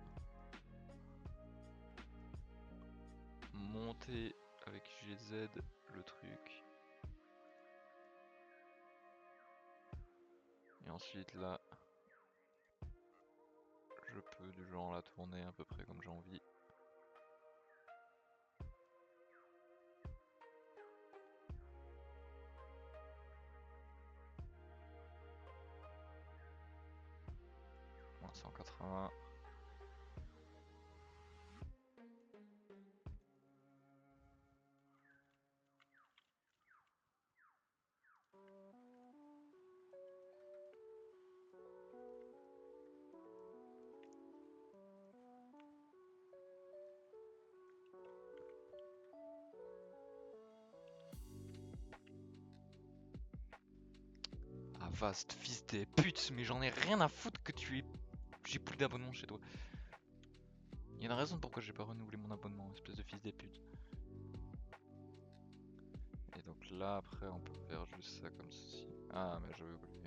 monter avec GZ le truc. Et ensuite là, je peux du genre la tourner à peu près comme j'ai envie. Moins 180. Ah vaste fils des putes, mais j'en ai rien à foutre que tu aies... J'ai plus d'abonnement chez toi. Il y a une raison pourquoi j'ai pas renouvelé mon abonnement, espèce de fils des putes. Et donc là après on peut faire juste ça comme ceci. Ah mais j'avais oublié.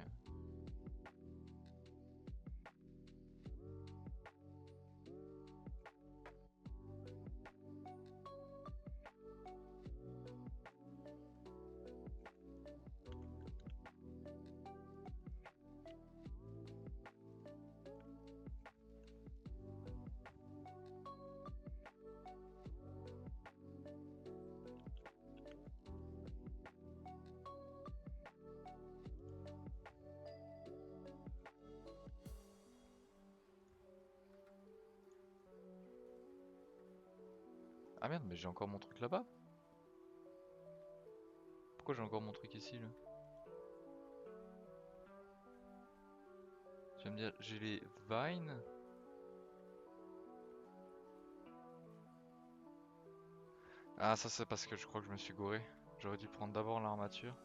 Ah merde, mais j'ai encore mon truc là-bas. Pourquoi j'ai encore mon truc ici là? Tu vas me dire, j'ai les vines. Ah ça c'est parce que je crois que je me suis gouré. J'aurais dû prendre d'abord l'armature.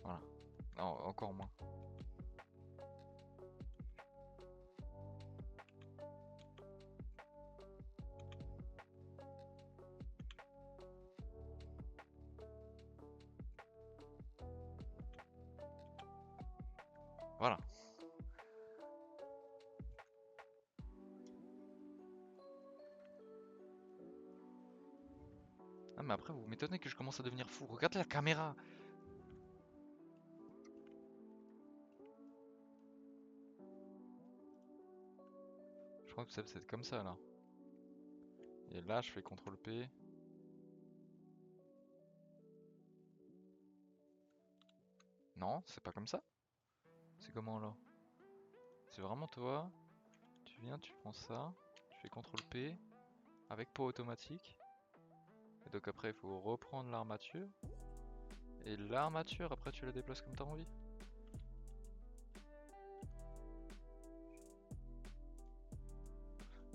Voilà. Non, encore moins. Voilà. Ah mais après vous m'étonnez que je commence à devenir fou. Regarde la caméra. Je crois que ça c'est comme ça là. Et là je fais CTRL P. Non, c'est pas comme ça. C'est comment là? C'est vraiment toi. Tu viens, tu prends ça. Tu fais CTRL P. Avec poids automatique. Et donc après il faut reprendre l'armature. Et l'armature après tu la déplaces comme t'as envie.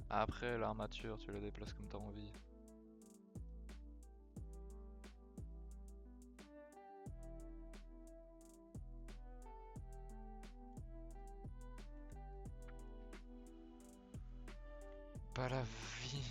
Après l'armature tu la déplaces comme t'as envie. Pas la vie.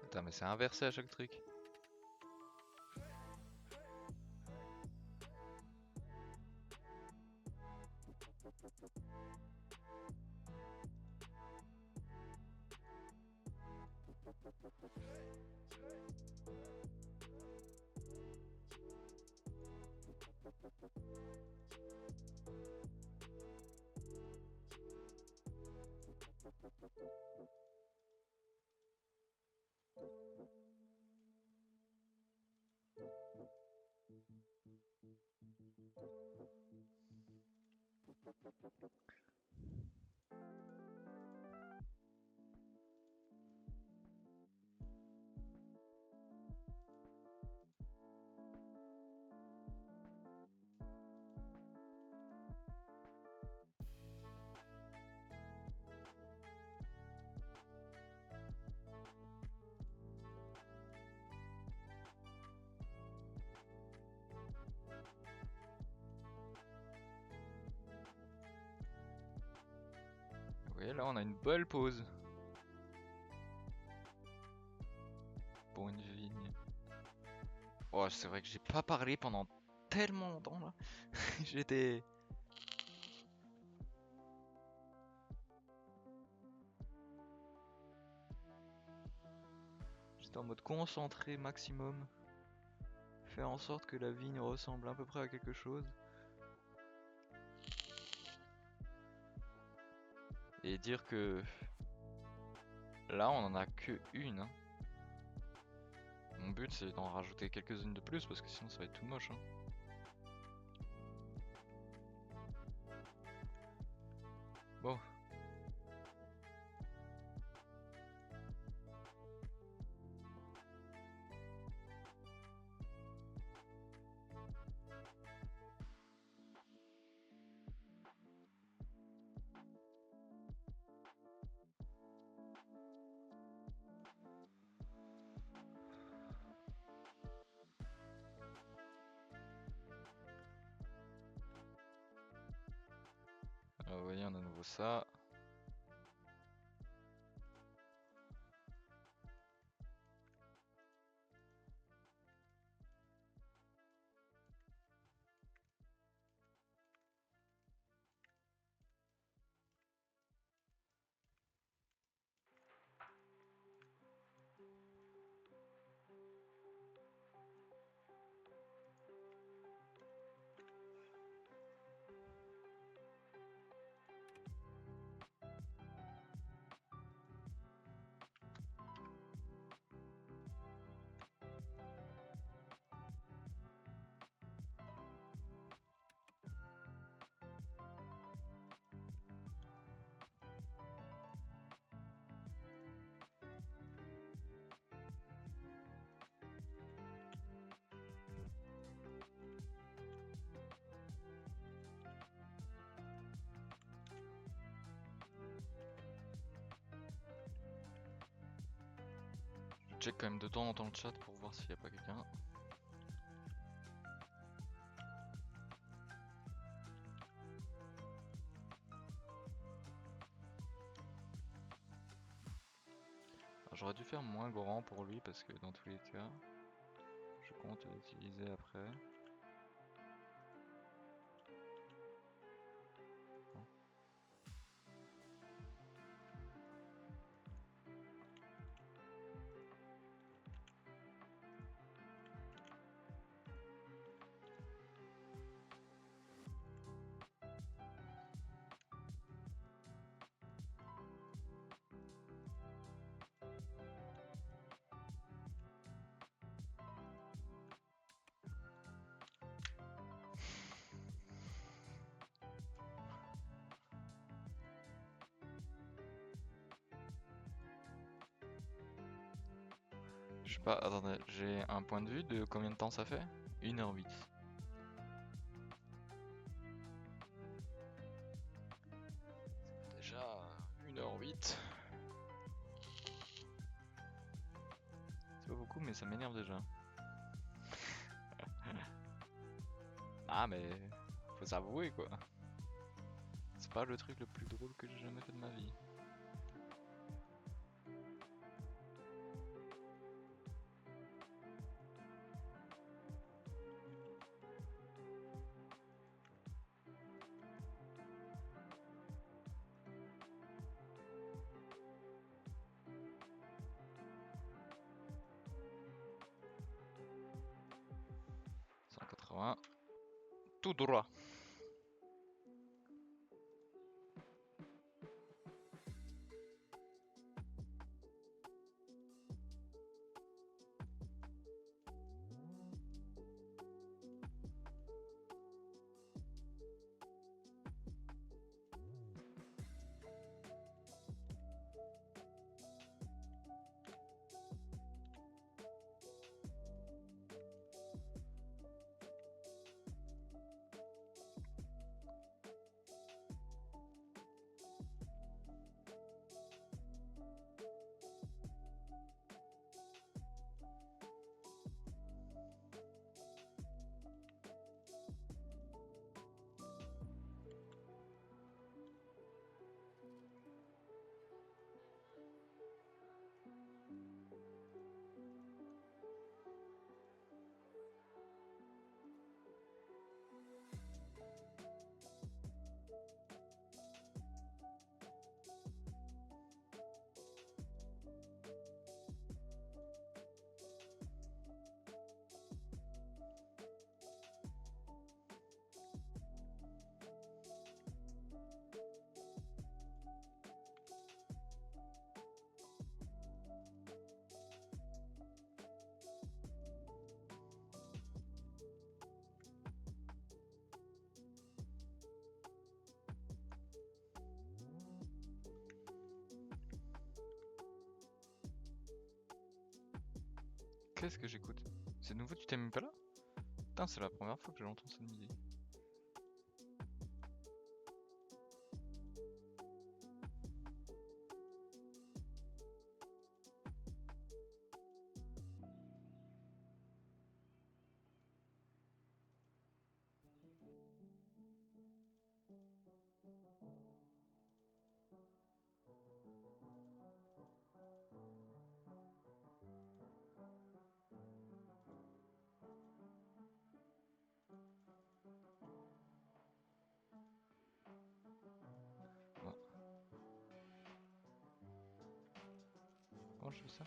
Putain, mais c'est inversé à chaque truc. Vous voyez là on a une belle pause. Pour une vigne. Oh c'est vrai que j'ai pas parlé pendant tellement longtemps là. J'étais... J'étais en mode concentré maximum. Faire en sorte que la vigne ressemble à peu près à quelque chose. Et dire que... Là on en a que une. Hein. Mon but c'est d'en rajouter quelques-unes de plus parce que sinon ça va être tout moche. Hein. Bon. Alors, vous voyez on a à nouveau ça. Je check quand même de temps en temps le chat pour voir s'il n'y a pas quelqu'un. j'aurais dû faire moins grand pour lui parce que dans tous les cas, je compte l'utiliser après. Je sais pas, attendez, j'ai un point de vue de combien de temps ça fait? 1h08. Déjà 1h08. C'est pas beaucoup mais ça m'énerve déjà. Ah mais faut s'avouer quoi. C'est pas le truc le plus drôle que j'ai jamais fait de ma vie. Tout droit. Qu'est-ce que j'écoute? C'est nouveau, tu t'es même pas là? Putain, c'est la première fois que j'entends cette musique. Bon. Comment je fais ça?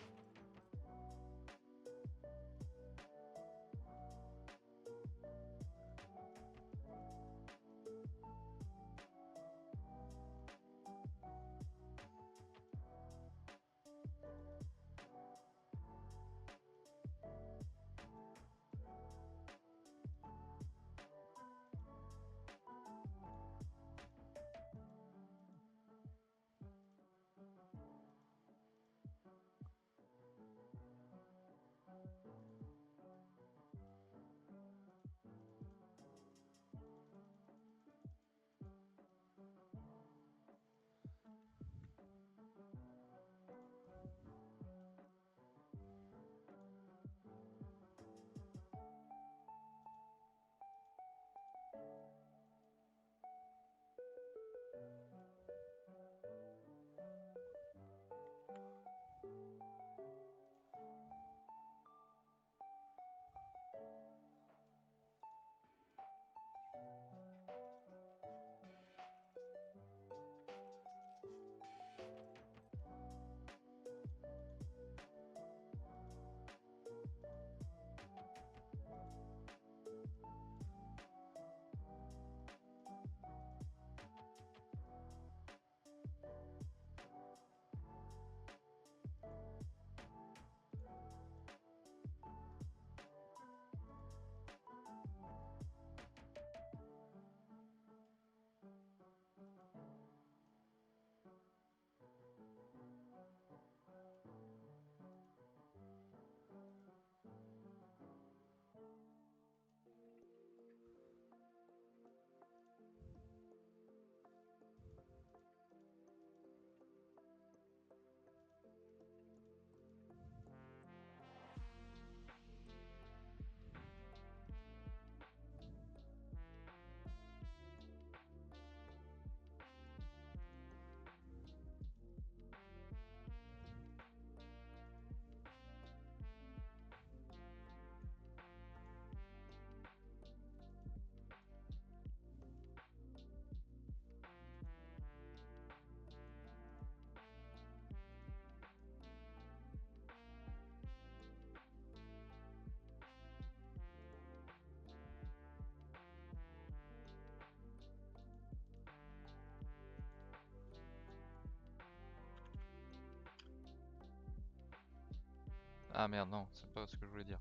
Ah merde, non, c'est pas ce que je voulais dire.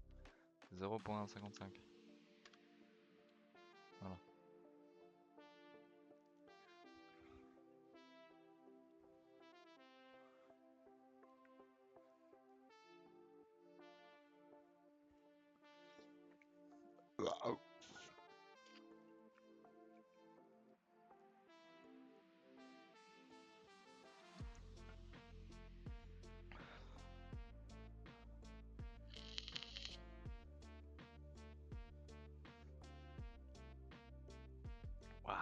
0.55. Voilà. Waouh. Waouh.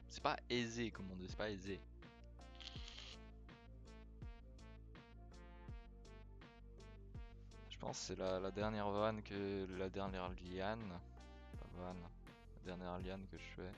C'est pas aisé comme on dit, c'est pas aisé. Je pense que c'est la dernière vanne que. La dernière liane. Pas vanne. La dernière liane que je fais.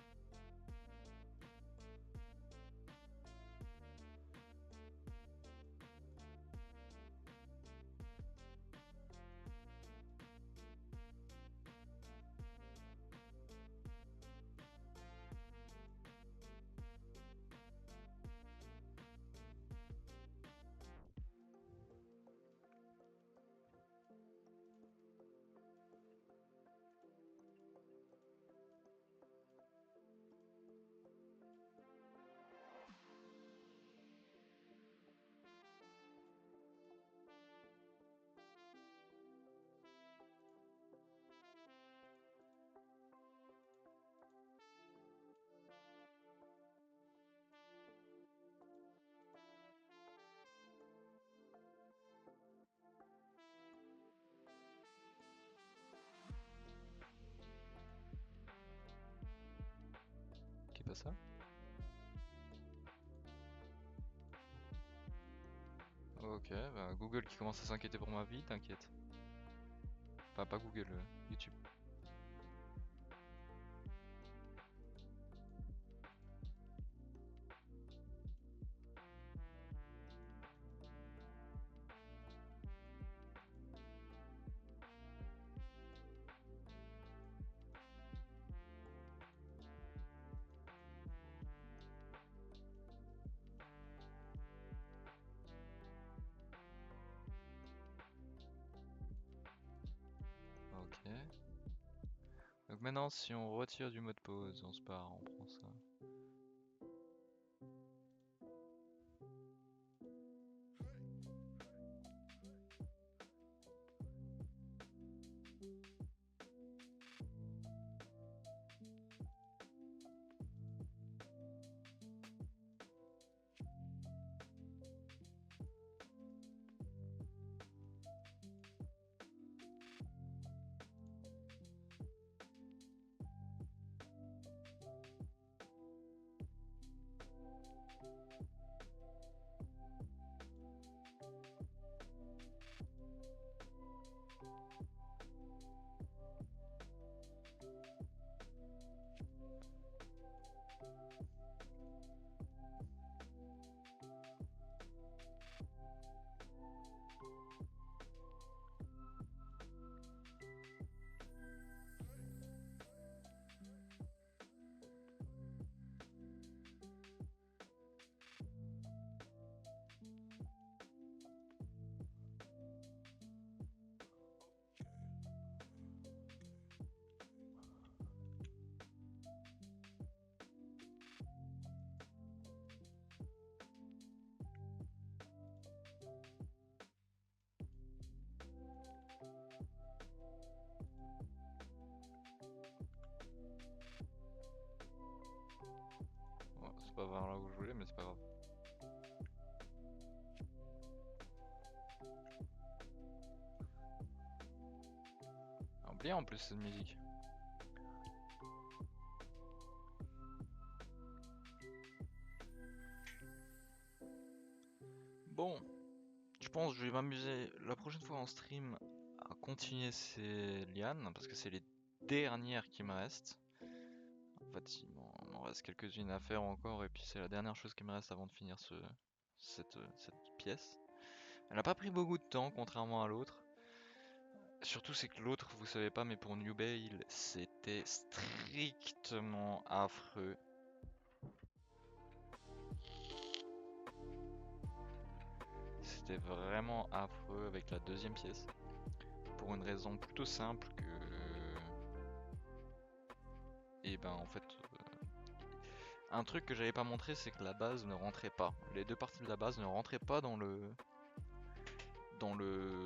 Qui est pas ça? Ok, bah Google qui commence à s'inquiéter pour ma vie, t'inquiète. Enfin, pas Google, YouTube. Ok. Donc maintenant, si on retire du mode pause, on se part, on prend ça. Ouais, c'est pas vers là où je voulais, mais c'est pas grave. Bien en plus cette musique. Bon, je pense que je vais m'amuser la prochaine fois en stream à continuer ces lianes parce que c'est les dernières qui me restent. En fait, il m'en reste quelques-unes à faire encore et puis c'est la dernière chose qui me reste avant de finir cette pièce. Elle n'a pas pris beaucoup de temps contrairement à l'autre. Surtout c'est que l'autre, vous savez pas, mais pour New Bale, c'était strictement affreux. C'était vraiment affreux avec la deuxième pièce. Pour une raison plutôt simple que... Et ben en fait... un truc que j'avais pas montré, c'est que la base ne rentrait pas. Les deux parties de la base ne rentraient pas dans le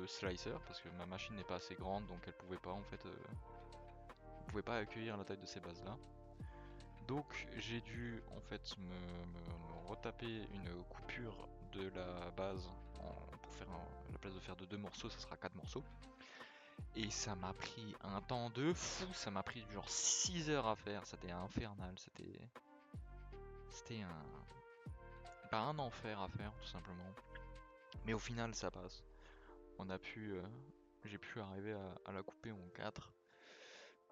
slicer, parce que ma machine n'est pas assez grande, donc elle pouvait pas en fait... pouvait pas accueillir la taille de ces bases là. Donc j'ai dû en fait me retaper une coupure de la base pour faire à la place de faire de 2 morceaux, ça sera 4 morceaux. Et ça m'a pris un temps de fou, ça m'a pris genre 6 heures à faire, c'était infernal, c'était pas un enfer à faire tout simplement. Mais au final ça passe. On a pu j'ai pu arriver à la couper en 4.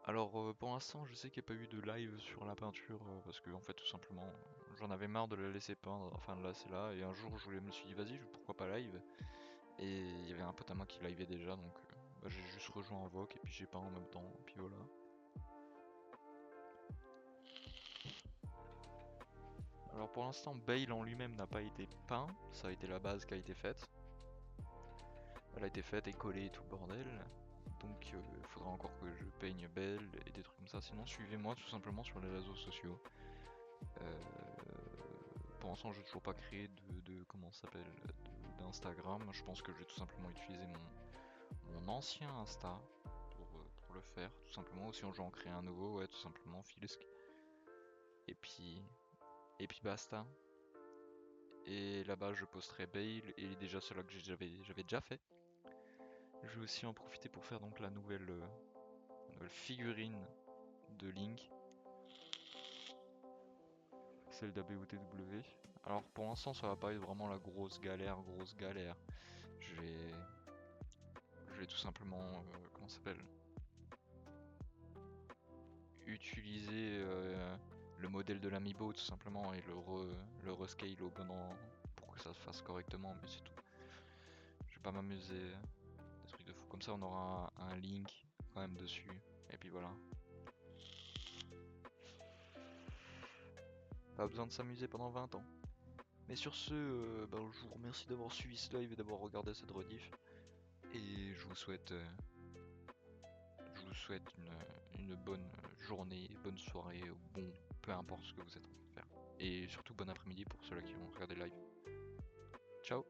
Alors pour l'instant je sais qu'il n'y a pas eu de live sur la peinture parce que en fait tout simplement j'en avais marre de la laisser peindre, enfin de la laisser là, et un jour je me suis dit vas-y pourquoi pas live, et il y avait un pote à moi qui liveait déjà, donc bah, j'ai juste rejoint un voc et puis j'ai peint en même temps, et puis voilà. Alors pour l'instant Bale en lui-même n'a pas été peint, ça a été la base qui a été faite. Elle a été faite et collée et tout le bordel. Donc il faudra encore que je peigne Belle et des trucs comme ça. Sinon suivez-moi tout simplement sur les réseaux sociaux. Pour l'instant j'ai toujours pas créé de comment ça s'appelle, d'Instagram. Je pense que je vais tout simplement utiliser mon ancien Insta pour le faire, tout simplement. Ou si on veut en créer un nouveau, ouais tout simplement Filsk. Et puis basta. Et là-bas je posterai Bale et déjà ceux-là que j'avais déjà fait. Je vais aussi en profiter pour faire donc la nouvelle figurine de Link, celle d'ABOTW. Alors pour l'instant ça va pas être vraiment la grosse galère. Je vais tout simplement comment ça s'appelle, utiliser le modèle de l'amiibo tout simplement et le rescale au bon endroit pour que ça se fasse correctement, mais c'est tout. Je vais pas m'amuser des trucs de fou comme ça, on aura un Link quand même dessus et puis voilà. Pas besoin de s'amuser pendant 20 ans. Mais sur ce, bah, je vous remercie d'avoir suivi ce live et d'avoir regardé cette rediff. Et je vous souhaite une bonne journée, bonne soirée, bon, peu importe ce que vous êtes en train de faire. Et surtout bon après-midi pour ceux-là qui vont regarder le live. Ciao!